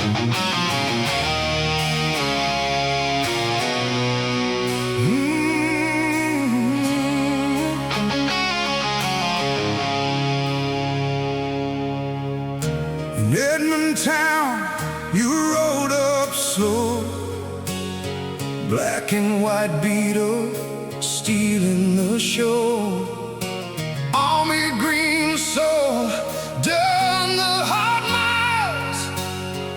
In Edmond town, you rode up slow, black and white Beetle, stealing the show. Army green soul, done the hard miles,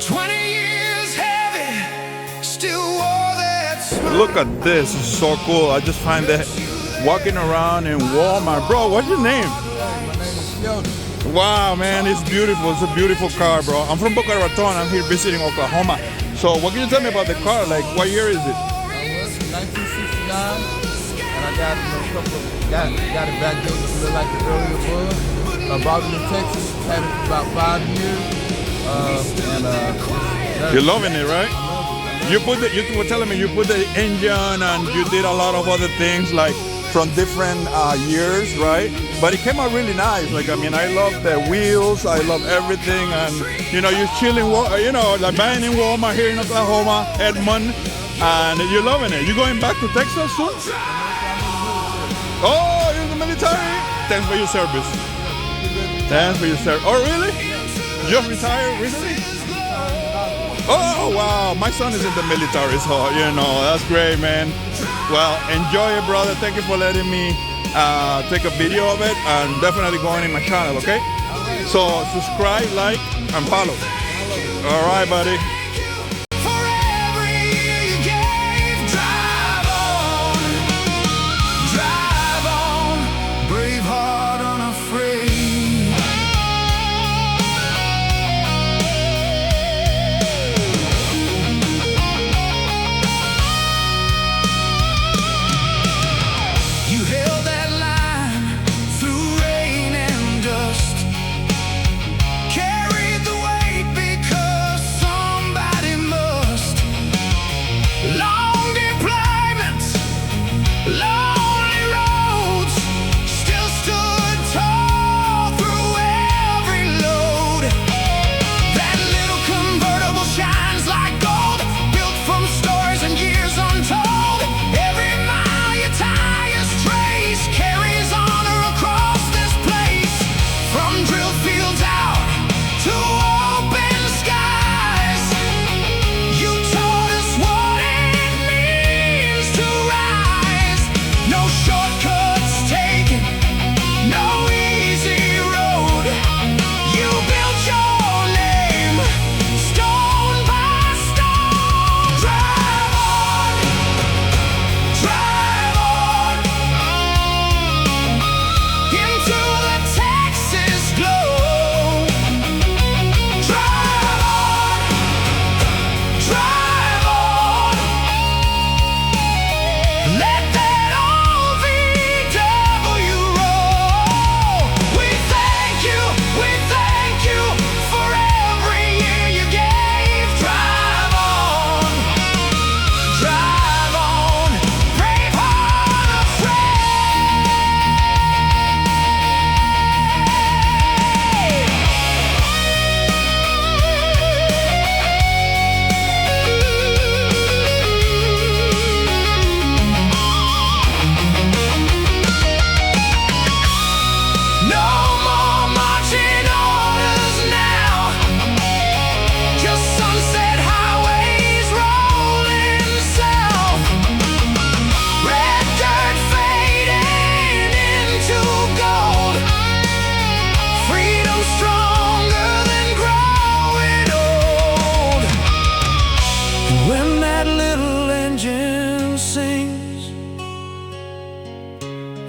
20 years heavy, still wore that smile. Look at this, it's so cool. I just find that walking around in Walmart. Bro, what's your name? My name is Sheldon. Wow, man, it's beautiful. It's a beautiful car, bro. I'm from Boca Raton. I'm here visiting Oklahoma. So what can you tell me about the car? Like, what year is it? I was 1969, and I got got it back there to look like the earlier was. I bought it in Texas, had it for about 5 years, You're loving it, right? You were telling me you put the engine and you did a lot of other things, like from different years, right? But it came out really nice. Like, I mean, I love the wheels, I love everything, and you know, you're chilling, you know, like buying in Walmart here in Oklahoma, Edmond, and you're loving it. You going back to Texas soon? Oh, you're in the military? Thanks for your service. Thanks for your service. Oh, really? Just retired recently? Oh, wow. My son is in the military, so, you know, that's great, man. Well, enjoy it, brother. Thank you for letting me take a video of it, and definitely going in my channel, okay? So subscribe, like, and follow. All right, buddy.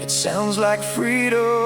Sounds like freedom.